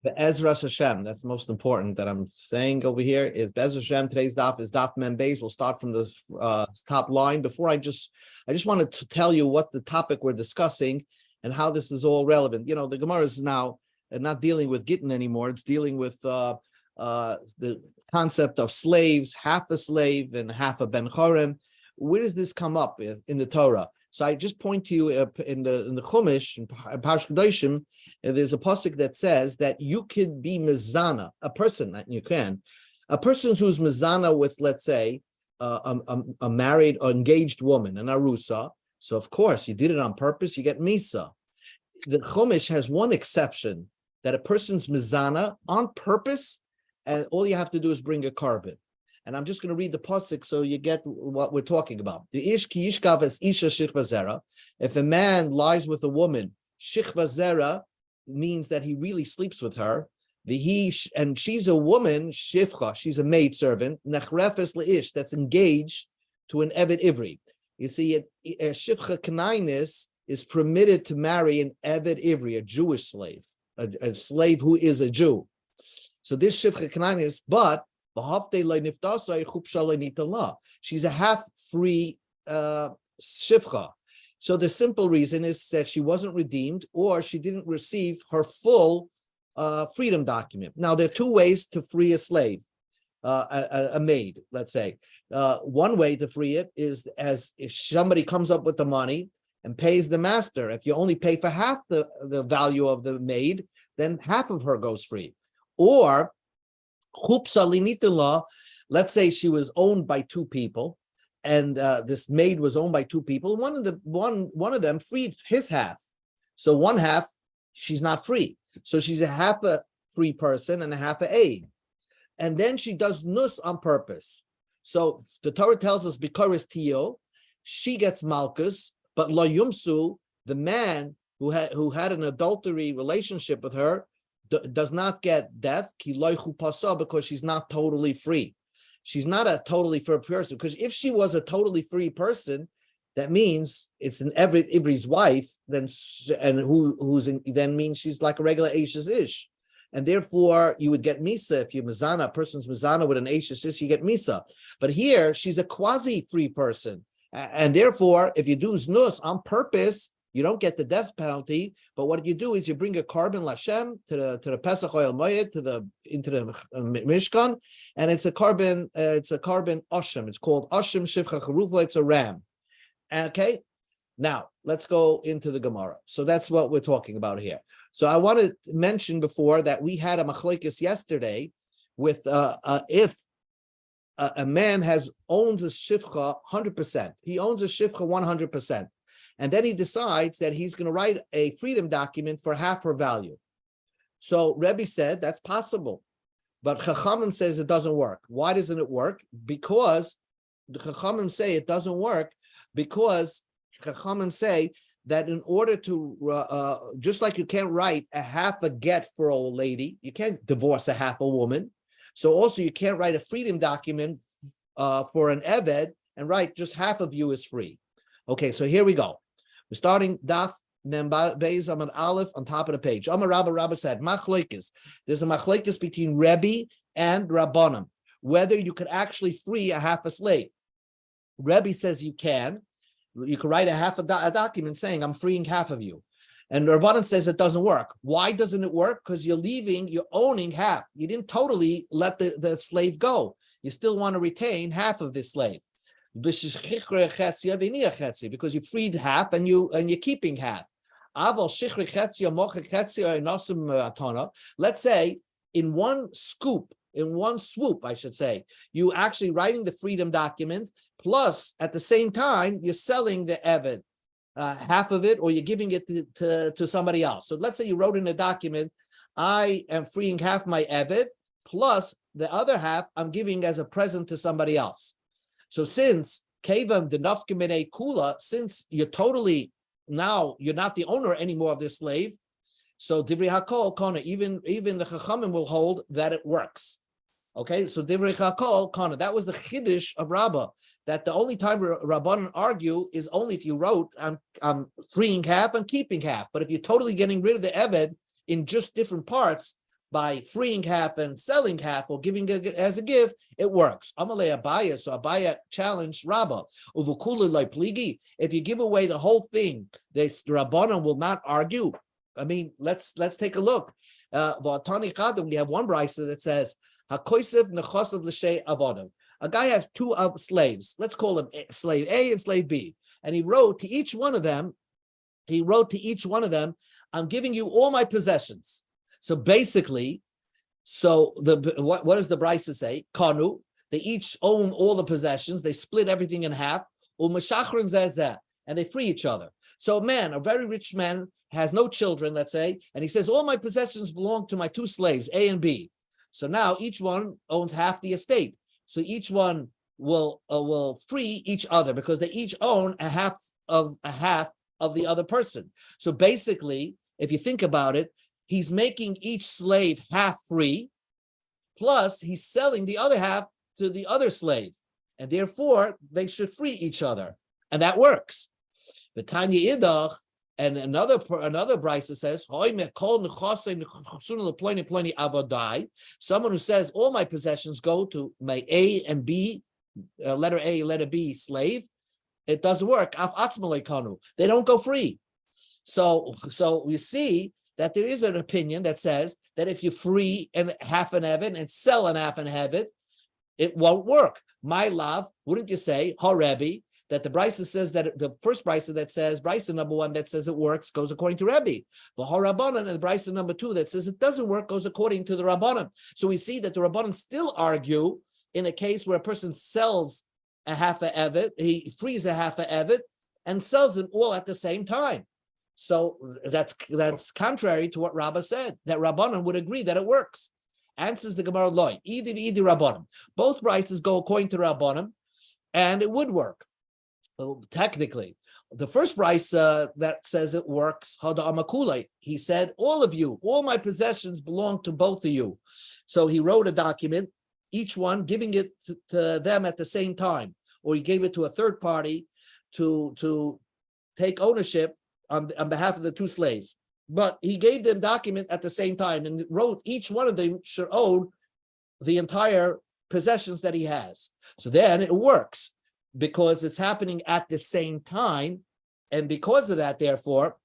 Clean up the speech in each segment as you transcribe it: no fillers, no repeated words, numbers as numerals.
The Ezra Hashem, that's the most important that I'm saying over here is Ezra Hashem. Today's daf is daf Mem Beis. We'll start from the top line. Before I just wanted to tell you what the topic we're discussing and how this is all relevant. You know, the Gemara is now not dealing with Gittin anymore. It's dealing with the concept of slaves, half a slave and half a ben chorem. Where does this come up in the Torah? So I just point to you in the Chumash, in Parsh Kedoshim, there's a pasuk that says that you could be mezana, a person who's mezana with, let's say, a married or engaged woman, an arusa. So of course, you did it on purpose, you get misa. The Chumash has one exception, that a person's mezana on purpose, and all you have to do is bring a carbon. And I'm just going to read the pasuk so you get what we're talking about. The ish ki yishkav es isha shichva zera. If a man lies with a woman, shichva zera means that he really sleeps with her. And she's a woman, shifcha, she's a maid servant, nechrefes leish, that's engaged to an eved ivri. You see, a shifcha kanainis is permitted to marry an eved ivri, a Jewish slave, a slave who is a Jew. So this shifcha kanainis, but she's a half-free shifcha. So the simple reason is that she wasn't redeemed or she didn't receive her full freedom document. Now, there are two ways to free a slave, a maid, let's say. One way to free it is as if somebody comes up with the money and pays the master. If you only pay for half the value of the maid, then half of her goes free. Or let's say she was owned by two people, and this maid was owned by two people. One of them freed his half, so one half she's not free. So she's a half a free person and a half a aid, and then she does nus on purpose. So the Torah tells us bikoris tio, she gets malchus, but lo yumsu, the man who had an adultery relationship with her, does not get death because she's not totally free. She's not a totally free person, because if she was a totally free person, that means it's an Ivri's wife, then then means she's like a regular Ashes Ish, and therefore you would get misa if you mizana, a person's mizana with an Ashes Ish, you get misa. But here she's a quasi free person, and therefore if you do znus on purpose, you don't get the death penalty, but what you do is you bring a carbon lashem to the Pesach Oil Moed into the Mishkan, and it's a carbon oshem. It's called oshem shivcha charuva. It's a ram. Okay, now let's go into the Gemara. So that's what we're talking about here. So I want to mention before that we had a machlokes yesterday with if a man owns a shivcha 100%, he owns a shivcha 100%. And then he decides that he's going to write a freedom document for half her value. So Rebbe said that's possible, but Chachamim says it doesn't work. Why doesn't it work? Because the Chachamim say it doesn't work because Chachamim say that in order to, just like you can't write a half a get for a lady, you can't divorce a half a woman. So also you can't write a freedom document for an Eved and write just half of you is free. Okay, so here we go. We're starting Daf Mem Beis Amud Aleph on top of the page. Amar Rabba said, Machlokes. There's a machlokes between Rebbe and Rabbanim, whether you could actually free a half a slave. Rebbe says you can. You can write a document saying, I'm freeing half of you. And Rabbanim says it doesn't work. Why doesn't it work? Because you're owning half. You didn't totally let the slave go. You still want to retain half of this slave. Because you freed half and you're keeping half. Let's say in one swoop, I should say, you actually writing the freedom document, plus at the same time you're selling the Eved, half of it, or you're giving it to somebody else. So let's say you wrote in a document, I am freeing half my Eved, plus the other half I'm giving as a present to somebody else. So since Kevam the Nafkamene Kula, since you're now you're not the owner anymore of this slave, so Divrei Hakol Kana, even the Chachamim will hold that it works. Okay, so Divrei Hakol Kana, that was the Chiddush of Rabbah, that the only time Rabbanan argue is only if you wrote, I'm freeing half, I'm keeping half. But if you're totally getting rid of the Eved in just different parts, by freeing half and selling half or giving it as a gift, it works. Amalei Abaya, so Abaya challenged Rabbah. If you give away the whole thing, the Rabbanan will not argue. I mean, let's take a look. We have one brisa that says, "Hakoisev nechosav l'shei avodim." A guy has two slaves. Let's call them slave A and slave B, and he wrote to each one of them. I'm giving you all my possessions. So basically, what does the brisa say? Kanu, they each own all the possessions. They split everything in half. Umashachrin zezeh, and they free each other. So a very rich man, has no children, let's say, and he says, all my possessions belong to my two slaves, A and B. So now each one owns half the estate. So each one will free each other because they each own a half of the other person. So basically, if you think about it, he's making each slave half free, plus he's selling the other half to the other slave, and therefore they should free each other, and that works. The Tanya Idach and another brisa says, someone who says all my possessions go to my A and B, letter A, letter B slave, it doesn't work. They don't go free. So we see that there is an opinion that says that if you free half an eved and sell an half an eved, it won't work. My love, wouldn't you say, Rebbe, that the brisa says that the first brisa that says, brisa number 1 that says it works goes according to Rebbe. The Rabbanan, and the brisa number 2 that says it doesn't work goes according to the Rabbanan. So we see that the Rabbanan still argue in a case where a person sells a half a eved, he frees a half a eved and sells them all at the same time. So that's contrary to what Rabbah said, that Rabbanan would agree that it works. Answers the Gemara Loi, Idi Rabbanan. Both brises go according to Rabbanan, and it would work. Technically, the first brisa that says it works, Hada Amakulai, he said, all of you, all my possessions belong to both of you. So he wrote a document, each one giving it to them at the same time, or he gave it to a third party to take ownership on behalf of the two slaves. But he gave them document at the same time and wrote each one of them should own the entire possessions that he has. So then it works, because it's happening at the same time, and because of that, therefore,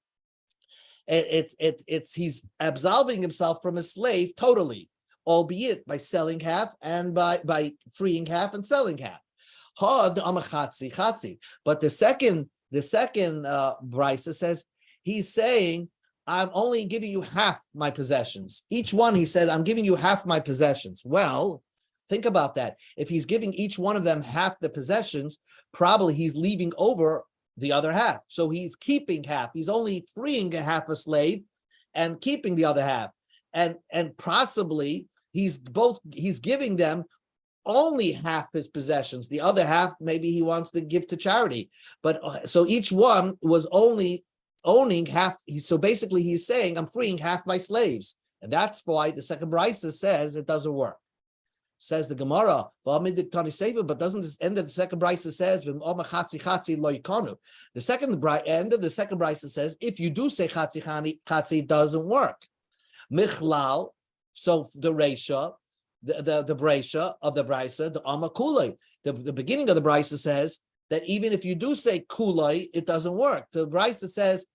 he's absolving himself from his slave totally, albeit by selling half and by freeing half and selling half. But the second brisa says he's saying, I'm only giving you half my possessions. Each one, he said, I'm giving you half my possessions. Well, think about that. If he's giving each one of them half the possessions, probably he's leaving over the other half. So he's keeping half. He's only freeing a half a slave and keeping the other half. And possibly he's giving them only half his possessions. The other half, maybe he wants to give to charity. But so each one was only owning half. So basically he's saying, I'm freeing half my slaves. And that's why the second brisa says it doesn't work. Says the Gemara, but doesn't this end of the second brisa says the second end of the second brisa says if you do say chatzi, it doesn't work. Michlal, so the reisha, the breisha of the brisa, the amakulai, the beginning of the brisa says that even if you do say kulai, it doesn't work. The brisa says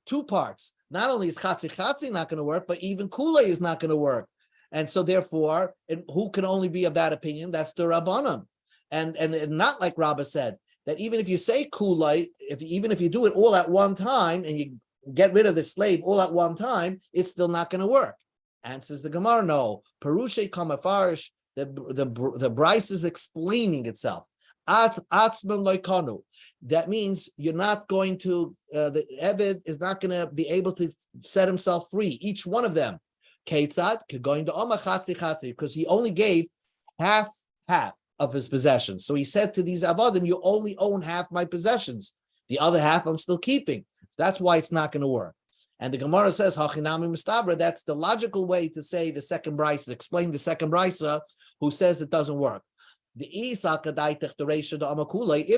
two parts. Not only is chatzi not going to work, but even kulai is not going to work. And so therefore, who can only be of that opinion? That's the Rabbanim. And not like Rabbah said, that even if you say kulai, even if you do it all at one time and you get rid of the slave all at one time, it's still not going to work. Answers the Gemara, no. Perushe kamafarish, the Bryce is explaining itself. Atzman loikanu. That means you're not going to, the Eved is not going to be able to set himself free, each one of them. Ketzad, going to Oma Chatzi, because he only gave half of his possessions. So he said to these Avadim, you only own half my possessions. The other half I'm still keeping. So that's why it's not going to work. And the Gemara says, Hachinami Mistabra, that's the logical way to say the second brisa, explain the second brisa, who says it doesn't work. The if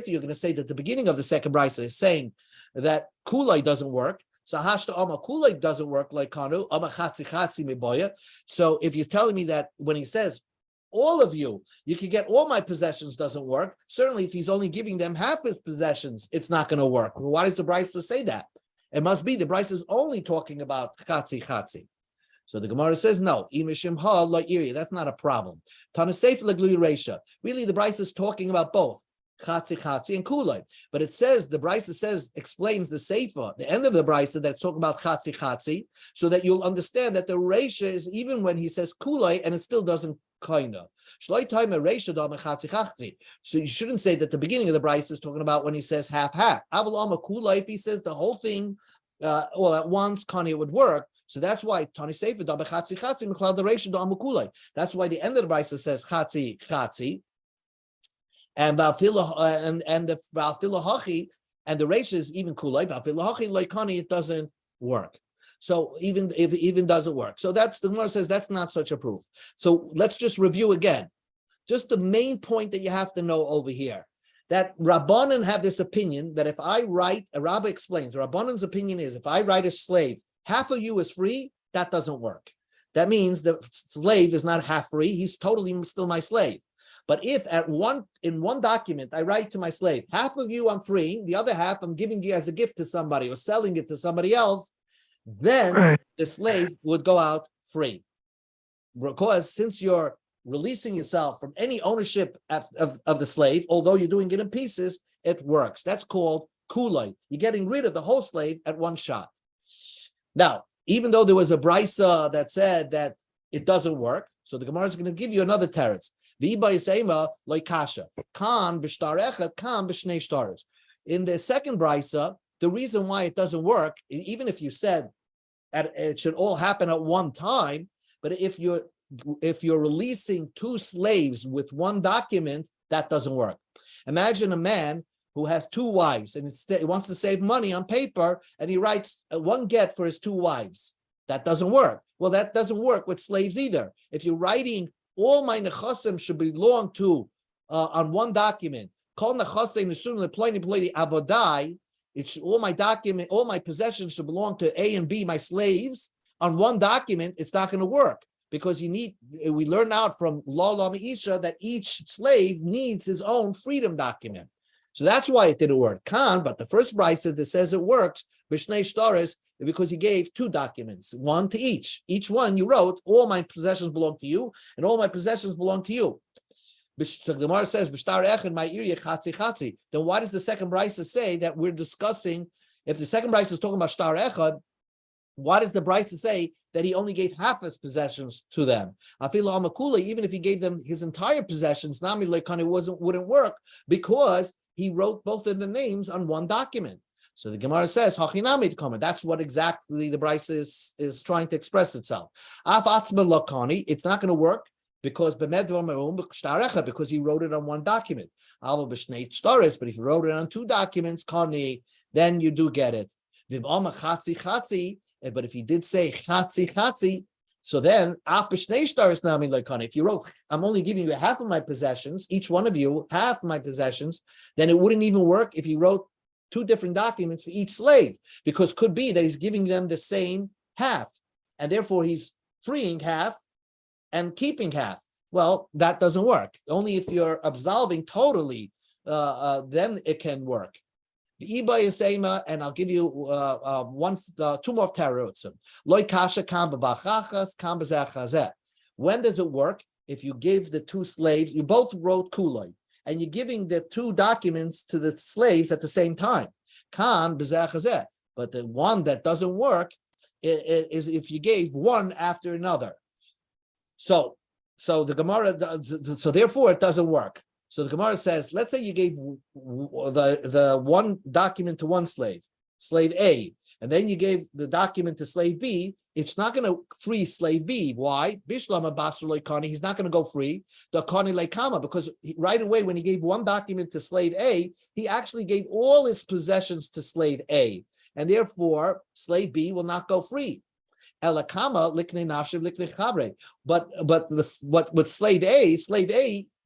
you're going to say that the beginning of the second brisa is saying that kulai doesn't work, So hashta ama kulay doesn't work like kanu, ama chatzi chatzi meboya. So if you're telling me that when he says all of you can get all my possessions doesn't work, certainly if he's only giving them half his possessions, it's not going to work. Well, why does the Brisa say that? It must be the Brisa is only talking about chatzi chatzi. So the Gemara says, no, that's not a problem. Really, the Brisa is talking about both chatzi chatzi and kulay. But it says, the Brisa says, explains the Seifa, the end of the Brisa, that's talking about chatzi chatzi, so that you'll understand that the Reisha is even when he says kulay, and it still doesn't kinda. So you shouldn't say that the beginning of the Brisa is talking about when he says half-half. If he says the whole thing all at once, it would work. So that's why Tani Sefer da b'chatzi chatzi m'klal the reisha da amukulay. That's why the end of the Brisa says chatzi chatzi, and the hachi and the reisha is even kulay. Hachi loikani, it doesn't work. So even doesn't work. So that's the Gemara says that's not such a proof. So let's just review again. Just the main point that you have to know over here. That Rabbanan have this opinion that if I write, a rabbi explains, Rabbanan's opinion is if I write a slave, half of you is free, that doesn't work. That means the slave is not half free, he's totally still my slave. But if in one document I write to my slave, half of you I'm free, the other half I'm giving you as a gift to somebody or selling it to somebody else, then the slave would go out free. Because since you're releasing yourself from any ownership of the slave, although you're doing it in pieces, it works. That's called kulay. You're getting rid of the whole slave at one shot. Now, even though there was a brisa that said that it doesn't work, so the Gemara is going to give you another teretz. In the second brisa, the reason why it doesn't work, even if you said it should all happen at one time, but if you're releasing two slaves with one document, that doesn't work. Imagine a man who has two wives and he wants to save money on paper, and he writes one get for his two wives. That doesn't work. Well, that doesn't work with slaves either. If you're writing all my nechasim should belong to on one document, call nechasim avodai, all my possessions should belong to A and B, my slaves, on one document, it's not going to work. Because we learn out from Law Isha that each slave needs his own freedom document. So that's why it didn't work. But the first brisa that says it works, B'shnei Shtaris, because he gave two documents, one to each. Each one you wrote, all my possessions belong to you, and all my possessions belong to you. So the Gemara says, B'shtar echad ma'irya chatzi chatzi. Then why does the second brisa say that we're discussing, if the second brisa is talking about shtar echad, why does the Brisa say that he only gave half his possessions to them? Even if he gave them his entire possessions, Nami Lekani wouldn't work because he wrote both of the names on one document. So the Gemara says, Hachinami comment. That's what exactly the Brisa is trying to express itself. It's not going to work because because he wrote it on one document. But if you wrote it on two documents, then you do get it. But if he did say chatzi chatzi, so then if you wrote, I'm only giving you half of my possessions, each one of you half my possessions, then it wouldn't even work if he wrote two different documents for each slave, because could be that he's giving them the same half, and therefore he's freeing half and keeping half. Well, that doesn't work. Only if you're absolving totally, then it can work. The Iba is Seima, and I'll give you two more tarotzim. Loy kasha kam b'bachachas kam b'zechazeh. When does it work? If you give the two slaves, you both wrote kulay, and you're giving the two documents to the slaves at the same time. Kam b'zechazeh. But the one that doesn't work is if you gave one after another. So the Gemara, so therefore it doesn't work. So the Gemara says, let's say you gave the one document to one slave A, and then you gave the document to slave B. It's not going to free slave B. Why? Bishlama basur leikani. He's not going to go free. The kani leikama, because right away when he gave one document to slave A, he actually gave all his possessions to slave A, and therefore slave B will not go free. Elakama likne nafshev likne chabre. But with slave A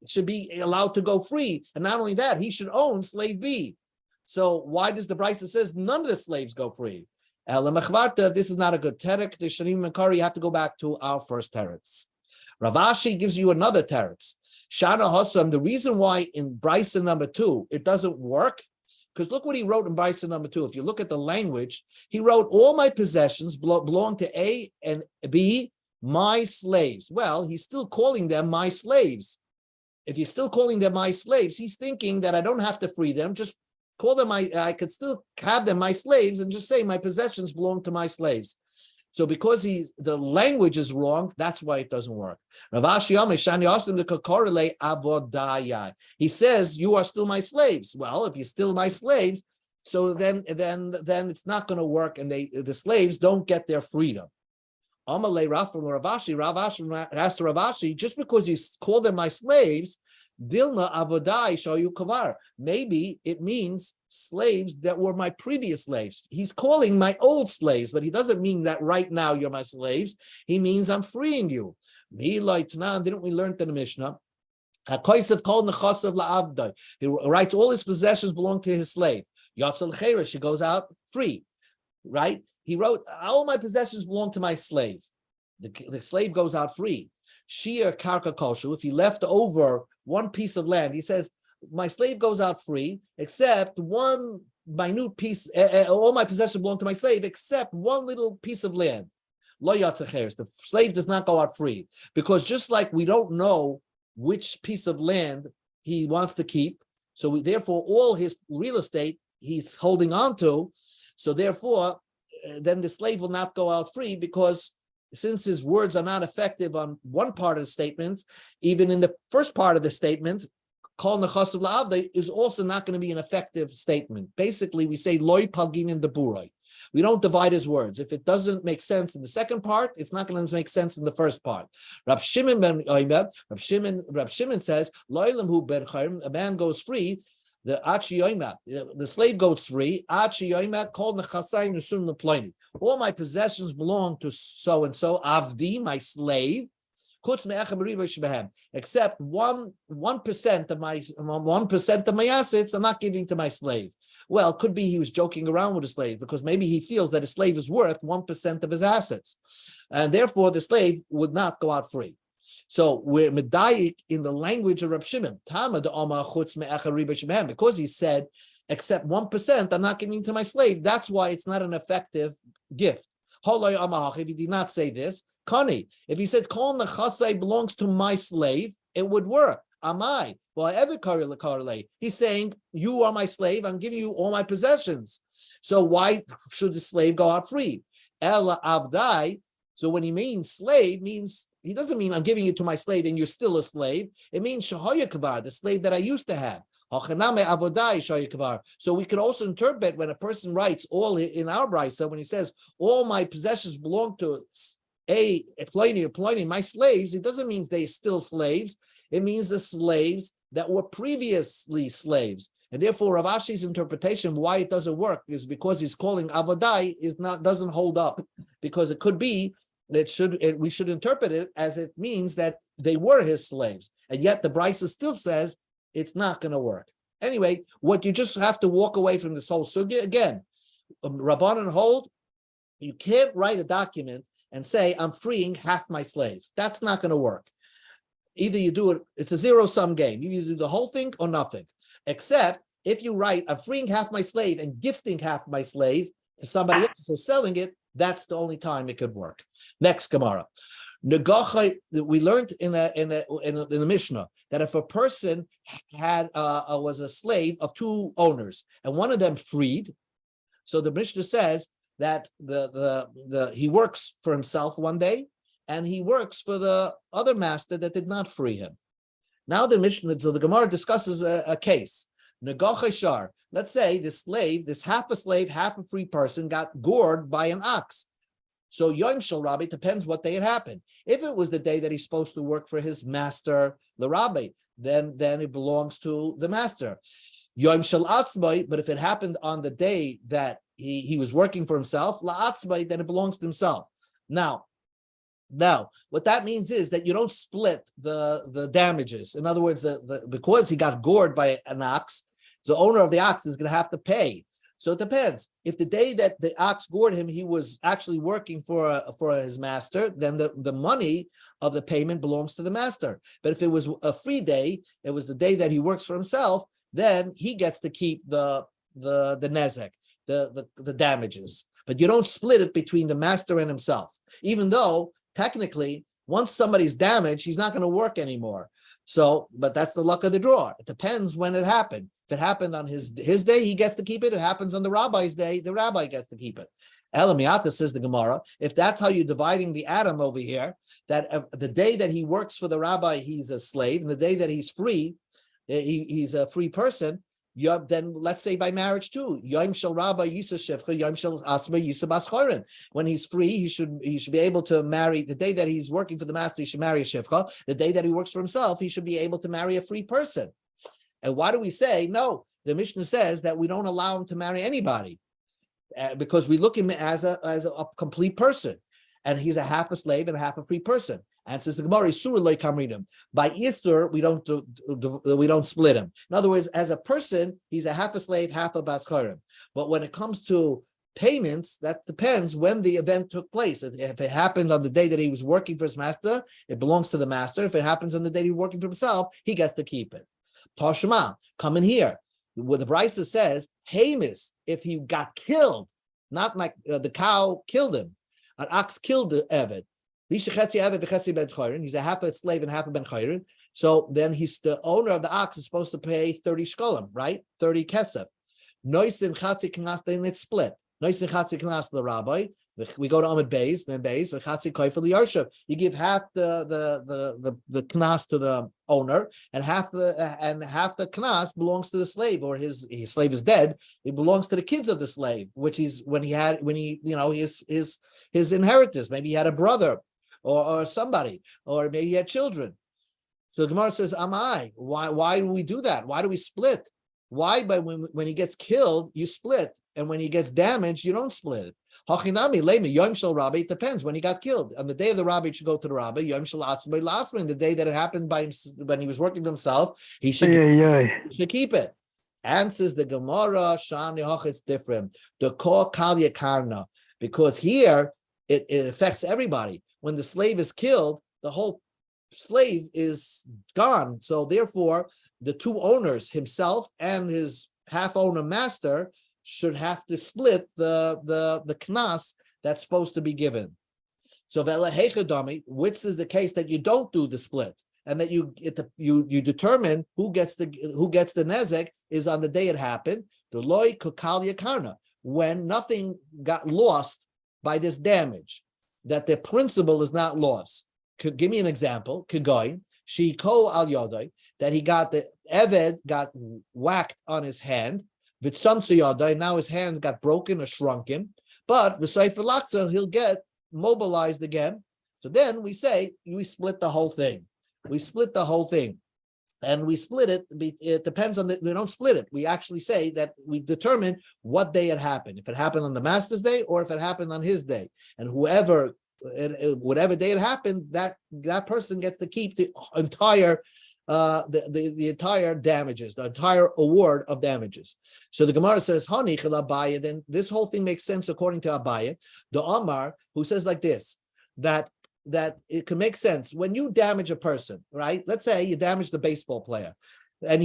should be allowed to go free, and not only that, he should own slave B. So why does the Brisa says none of the slaves go free? This is not a good teretz. The Shanim Makari, you have to go back to our first teretz. Rav Ashi gives you another teretz. Shana Hossam, the reason why in Bryson number 2 it doesn't work, because look what he wrote in Bryson number 2. If you look at the language, he wrote, all my possessions belong to A and B, my slaves. Well, he's still calling them my slaves. If you're still calling them my slaves, he's thinking that I don't have to free them, just call them I could still have them my slaves and just say my possessions belong to my slaves. So because the language is wrong, that's why it doesn't work. He says, you are still my slaves. Well, if you're still my slaves, so then it's not going to work, and the slaves don't get their freedom. Amalei Rav Ashi asked Rav Ashi, just because you call them my slaves, Dilna Avodai Shayu Kavar. Maybe it means slaves that were my previous slaves. He's calling my old slaves, but he doesn't mean that right now you're my slaves. He means I'm freeing you. Didn't we learn in the Mishnah? He writes all his possessions belong to his slave. She goes out free, right? He wrote, all my possessions belong to my slave. The slave goes out free. Shir karka koshu, if he left over one piece of land, he says, my slave goes out free, except one minute piece, all my possessions belong to my slave, except one little piece of land. Lo yatzacheres, the slave does not go out free, because just like we don't know which piece of land he wants to keep, so therefore all his real estate he's holding on to, so therefore then the slave will not go out free, because since his words are not effective on one part of the statement, even in the first part of the statement, kol nechasav la'avdai is also not going to be an effective statement. Basically, we say loy pagin in the buray. We don't divide his words. If it doesn't make sense in the second part, it's not going to make sense in the first part. Rab Shimon says, lo'elam hu ben chayim, a man goes free. The slave goes free. All my possessions belong to so and so. Avdi, my slave, except 1% of my assets I'm not giving to my slave. Well, it could be he was joking around with a slave, because maybe he feels that a slave is worth 1% of his assets, and therefore the slave would not go out free. So we're medayik in the language of Rab Shimon. Because he said, except 1%, I'm not giving to my slave. That's why it's not an effective gift. If he did not say this, Kani, if he said, Kol nechasai belongs to my slave, it would work. Amai. He's saying, you are my slave, I'm giving you all my possessions. So why should the slave go out free? Ela avdai. So when he means slave, he doesn't mean I'm giving it to my slave and you're still a slave. It means shahoya kavar, the slave that I used to have. So we could also interpret when a person writes all in our brisa, when he says all my possessions belong to Pliny, my slaves, it doesn't mean they're still slaves. It means the slaves that were previously slaves. And therefore Rav Ashi's interpretation why it doesn't work is because he's calling avodai doesn't hold up, because it could be that we should interpret it as it means that they were his slaves, and yet the brisa still says it's not going to work. Anyway, what you just have to walk away from this whole sugya again. Rabbanan hold, you can't write a document and say I'm freeing half my slaves. That's not going to work. Either you do it; it's a zero-sum game. You either do the whole thing or nothing. Except if you write I'm freeing half my slave and gifting half my slave to somebody else or selling it, that's the only time it could work. Next Gemara. We learned in the Mishnah that if a person was a slave of two owners and one of them freed, so the Mishnah says that he works for himself one day and he works for the other master that did not free him. Now the Mishnah, the Gemara discusses a case. Let's say the slave, this half a slave, half a free person, got gored by an ox. So Yom Shel Rabbi, depends what day it happened. If it was the day that he's supposed to work for his master, the Rabbi, then it belongs to the master. Yom Shel Atzmai, but if it happened on the day that he was working for himself, La Atzmai, then it belongs to himself. Now, what that means is that you don't split the damages. In other words, because he got gored by an ox, the owner of the ox is going to have to pay. So it depends. If the day that the ox gored him, he was actually working for his master, then the money of the payment belongs to the master. But if it was a free day, it was the day that he works for himself, then he gets to keep the nezek, the damages. But you don't split it between the master and himself, even though technically once somebody's damaged, he's not going to work anymore. So, but that's the luck of the draw. It depends when it happened. If it happened on his day, he gets to keep it. If it happens on the rabbi's day, the rabbi gets to keep it. Elamiyata, says the Gemara, if that's how you're dividing the atom over here, that the day that he works for the rabbi, he's a slave, and the day that he's free, he's a free person, then let's say by marriage too. Yom shel rabbi yisa shevcha, yom shel atzma yisa baschorin. When he's free, he should be able to marry. The day that he's working for the master, he should marry a shevcha. The day that he works for himself, he should be able to marry a free person. And why do we say no? The Mishnah says that we don't allow him to marry anybody because we look at him as a complete person, and he's a half a slave and a half a free person. And says the Gemara, Isur loy kamridim. By Isur, we don't split him. In other words, as a person, he's a half a slave, half a bascharim. But when it comes to payments, that depends when the event took place. If it happened on the day that he was working for his master, it belongs to the master. If it happens on the day he's working for himself, he gets to keep it. Tashma, come in here. Where the Brisa says, Hamis, if he got killed, not like the cow killed him, an ox killed the Eved. He's a half a slave and half a ben chayrin. So then the owner of the ox is supposed to pay 30 shkolim, right? 30 kesef. Noisin chatzi knas, then it's split. Noisin chatzi knas the rabbi. We go to Amid Beis, then Beis, v'chatzi koifel yarshav. You give half the knas to the owner, and half the knas belongs to the slave, or his slave is dead. It belongs to the kids of the slave, which is his inheritance. Maybe he had a brother, or somebody, or maybe he had children. So the Gemara says, Amai, why do we do that? Why do we split? Why? But when he gets killed, you split, and when he gets damaged, you don't split it. Hachinami leimi yom shel rabbi. It depends when he got killed. On the day of the rabbi, it should go to the rabbi. Yom shel atzmai la'atzmai. The day that it happened by him, when he was working for himself, he should keep it. Answers the Gemara, Shani Hoch, it's different. The kol kal yakarna, because here it affects everybody. When the slave is killed, the whole slave is gone. So therefore, the two owners, himself and his half-owner master, should have to split the knas that's supposed to be given. So which is the case that you don't do the split, and that you determine who gets the nezek is on the day it happened. The loy kokal yakarna, when nothing got lost by this damage, that the principle is not lost. Give me an example. Kigoin shiko al yodai, that he got the eved got whacked on his hand. V'tzamtzu yodai, now his hand got broken or shrunken. But v'sayfer laksa, he'll get mobilized again. So then we say we split the whole thing. We split the whole thing, and we split it. It depends on we don't split it. We actually say that we determine what day it happened. If it happened on the master's day, or if it happened on his day, and whatever day it happened, that person gets to keep the entire the entire damages, the entire award of damages. So the Gemara says, Hani Abaya, then this whole thing makes sense according to Abaya, the Amar, who says like this, that it can make sense when you damage a person, right? Let's say you damage the baseball player, and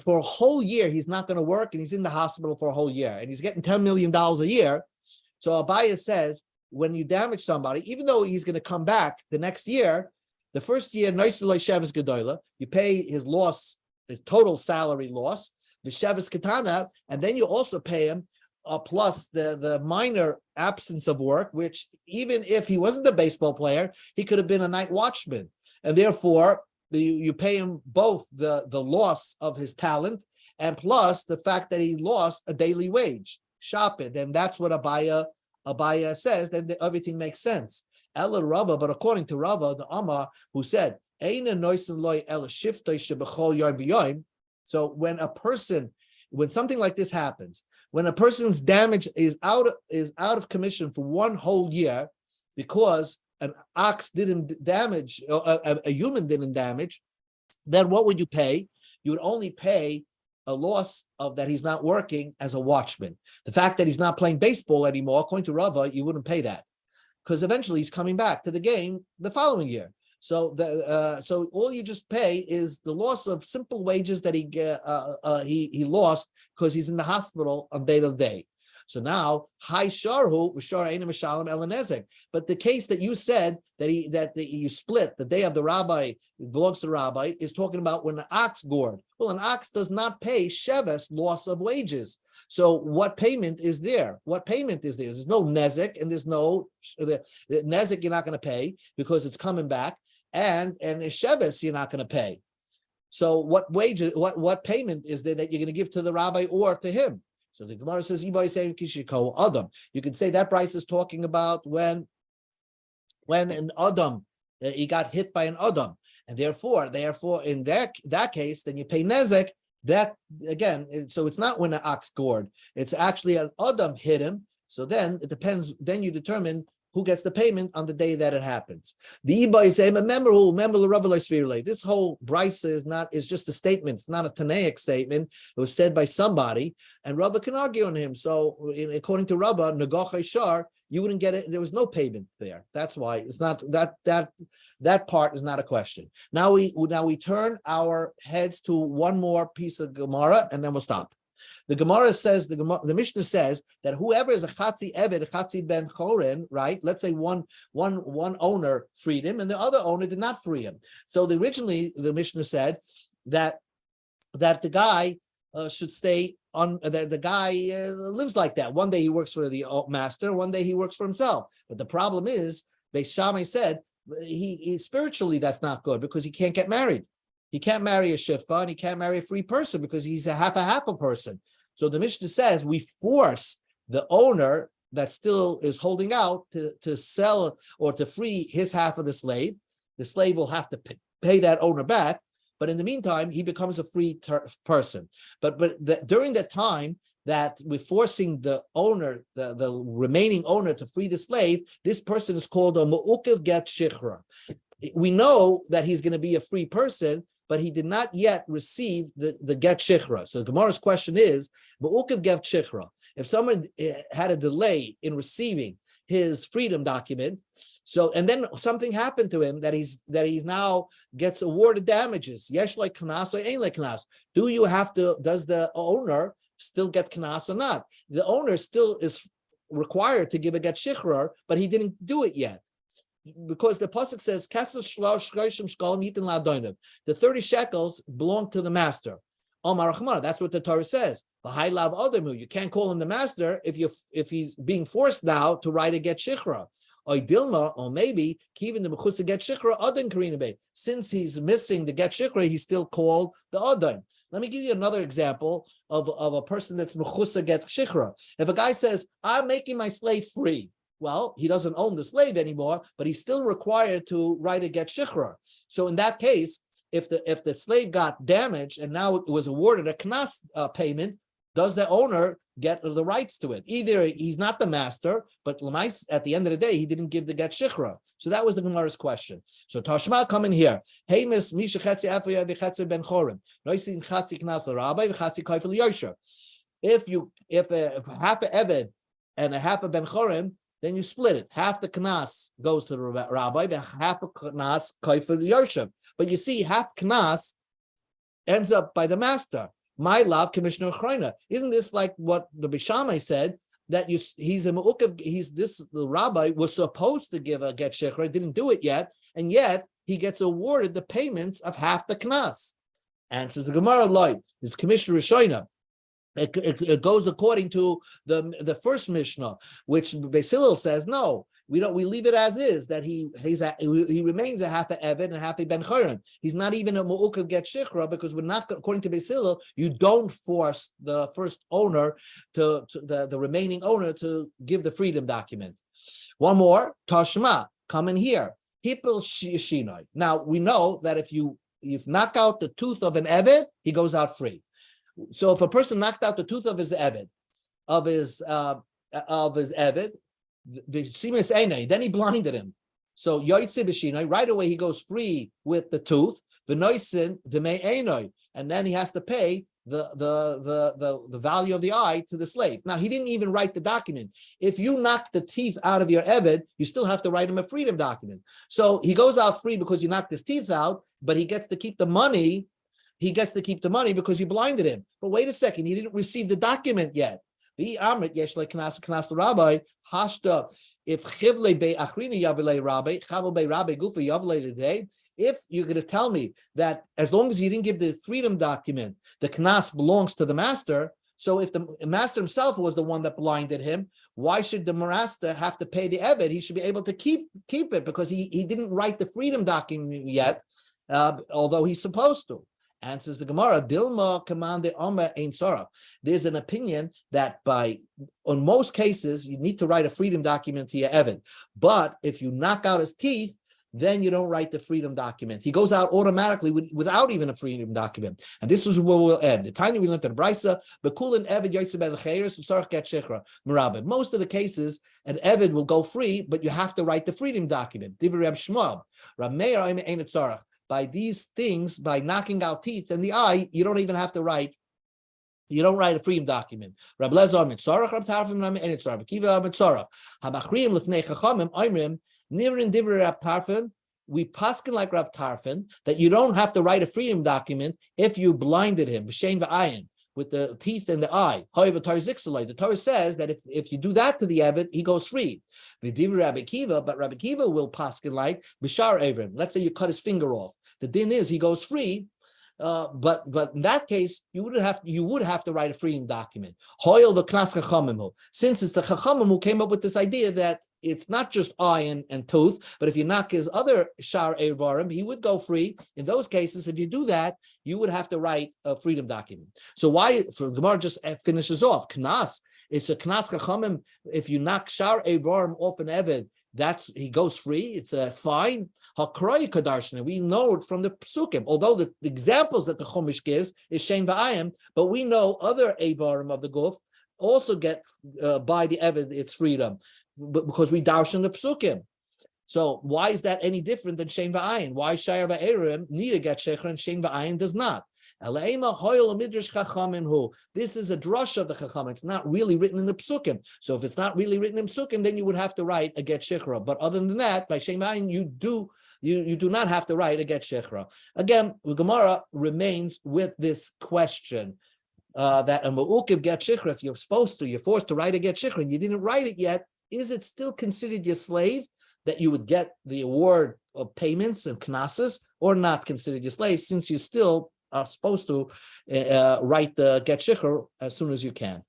for a whole year he's not going to work, and he's in the hospital for a whole year, and he's getting $10 million a year. So Abaya says, when you damage somebody, even though he's going to come back the next year, the first year, you pay his loss, the total salary loss, the shevis katana, and then you also pay him plus the minor absence of work, which even if he wasn't a baseball player, he could have been a night watchman. And therefore, you pay him both the loss of his talent and plus the fact that he lost a daily wage. Shop it. And that's what Abaya says, then everything makes sense. Ella Rava, but according to Rava, the Amma, who said, so when something like this happens, when a person's damage is out of commission for one whole year because an ox didn't damage, or a human didn't damage, then what would you pay? You would only pay a loss of that he's not working as a watchman. The fact that he's not playing baseball anymore, according to Rava, you wouldn't pay that because eventually he's coming back to the game the following year. So so all you just pay is the loss of simple wages that he lost because he's in the hospital on day to day. So now, Hai Sharhu Mishalim Elanezek. But the case that you said that you split the day of the rabbi, it belongs to the rabbi, is talking about when an ox gored. Well, an ox does not pay Sheves, loss of wages. So what payment is there? What payment is there? There's no nezek, and there's no the nezek you're not going to pay because it's coming back, and Sheves you're not going to pay. So what wages, what payment is there that you're going to give to the rabbi or to him? So the Gemara says, you can say that price is talking about when an Adam, he got hit by an Adam. And therefore, in that case, then you pay Nezek. That, again, so it's not when an ox gored. It's actually an Adam hit him. So then it depends, then you determine who gets the payment on the day that it happens. The Ibai say, remember the Rav. This whole brisa is just a statement. It's not a Tanaic statement. It was said by somebody, and Rabba can argue on him. So according to Rabba, Nagach Shar, you wouldn't get it. There was no payment there. That's why it's not that part is not a question. Now we turn our heads to one more piece of Gemara, and then we'll stop. The Gemara says, the Mishnah says that whoever is a Chatzi Eved, Chatzi Ben Chorin, right? Let's say one owner freed him and the other owner did not free him. So originally the Mishnah said that the guy should stay on, the guy lives like that. One day he works for the master, one day he works for himself. But the problem is, Beis Shammai said, he spiritually that's not good because he can't get married. He can't marry a shifcha and he can't marry a free person because he's a half a person. So the Mishnah says we force the owner that still is holding out to sell or to free his half of the slave. The slave will have to pay that owner back, but in the meantime, he becomes a free person. But during that time that we're forcing the owner, the remaining owner to free the slave, this person is called a mu'ukev get shichra. We know that he's going to be a free person, but he did not yet receive the get shichra. So the Gemara's question is, Ba'ukav get shichra. If someone had a delay in receiving his freedom document, so and then something happened to him that he now gets awarded damages. Yesh like knas or ain't like knas. Does the owner still get knas or not? The owner still is required to give a get shichra, but he didn't do it yet. Because the pasuk says, the 30 shekels belong to the master. That's what the Torah says. You can't call him the master if he's being forced now to write a get shichra. Or maybe even the mechusa get shichra adon karinabe. Since he's missing the get shichra, he's still called the adon. Let me give you another example of a person that's mechusa get shichra. If a guy says, I'm making my slave free, well, he doesn't own the slave anymore, but he's still required to write a get shichra. So in that case, if the slave got damaged and now it was awarded a knas payment, does the owner get the rights to it? Either he's not the master, but at the end of the day, he didn't give the get shichra. So that was the Gemara's question. So Tashma come in here. Hey, Miss Misha Chetzi Afoya v'Chetzi Ben Chorim. Noisin Chetzi Knas l'Rabbi v'Chetzi Kaifel Yosher. If a half a Eved and a half a Ben Chorim, then you split it. Half the knas goes to the rabbi, then half a knas kaifel yoshev. But you see, half knas ends up by the master. My love, Commissioner Chroina. Isn't this like what the Beis Shammai said? That he's a mu'ukav, the rabbi was supposed to give a get shecher, didn't do it yet, and yet he gets awarded the payments of half the knas. Answers the Gemara Lloyd, is Commissioner Rishoina. It goes according to the first Mishnah, which Beis Hillel says no. We leave it as is, that he remains a half a Eved and a half a Ben Choron. He's not even a Mu'ukav get Shichra because we're not, according to Beis Hillel, you don't force the first owner to the remaining owner to give the freedom document. One more, Tashma, come in here. Hipel Shinoi. Now we know that if you knock out the tooth of an Eved, he goes out free. So if a person knocked out the tooth of his Eved, then he blinded him. So yoytze b'shinoi, right away he goes free with the tooth. V'noisin d'mei einoi, and then he has to pay the value of the eye to the slave. Now he didn't even write the document. If you knock the teeth out of your eved, you still have to write him a freedom document. So he goes out free because you knocked his teeth out, but he gets to keep the money. He gets to keep the money because you blinded him. But wait a second, he didn't receive the document yet. If if you're going to tell me that as long as you didn't give the freedom document, the knas belongs to the master. So if the master himself was the one that blinded him, why should the master have to pay the eved? He should be able to keep it because he didn't write the freedom document yet, although he's supposed to. Answers the Gemara, Dilma commande Omer ein Sarah. There's an opinion that on most cases, you need to write a freedom document to your eved. But if you knock out his teeth, then you don't write the freedom document. He goes out automatically without even a freedom document. And this is where we'll end. The time we learned the Brisa, Bekulin Eved Yotzei B'Lecheres Sarach Get Shechra Merabed. Most of the cases, an Eved will go free, but you have to write the freedom document. Divrei Reb Shmuel, Rab Meir Ein Tzarach. By these things, by knocking out teeth and the eye, you don't even have to write. You don't write a freedom document. Rab Lezer Mitzarach, Rab Tarfim Rab Enitzarach, Kiva Mitzarach. Hamachriim Lefnei Chachamim Oimrim Nivrin Divrei Rab Tarfim. We paskin like Rab Tarfim that you don't have to write a freedom document if you blinded him b'shein v'ayin with the teeth and the eye. However, the Torah says that if you do that to the Eved, he goes free. V'divrei Rabbi Kiva, but Rabbi Kiva will paskin like b'shar evrim. Let's say you cut his finger off. The din is he goes free. But in that case, you would have to write a freedom document. Since it's the Chachamim who came up with this idea that it's not just eye and tooth, but if you knock his other shar evarim, he would go free. In those cases, if you do that, you would have to write a freedom document. So why? So the Gemara just finishes off. Knas, it's a Knas Chachamim. If you knock shar evarim off an eved, he goes free. It's a fine. We know from the psukim, although the examples that the Chumash gives is shein v'ayim, but we know other avarim of the guf also get by the eved its freedom because we darshan the psukim. So why is that any different than shein v'ayim? Why shayar v'erim need to get shecher and shein v'ayim does not? This is a drush of the Chacham. It's not really written in the Psukim. So if it's not really written in Psukim, then you would have to write a get shechra. But other than that, by Shem Ayin, you do not have to write a get shechra. Again, the Gemara remains with this question that a ma'ukiv get shechra, if you're forced to write a get shechra and you didn't write it yet, is it still considered your slave that you would get the award of payments and knasses, or not considered your slave since you still are supposed to write the get shikhr as soon as you can.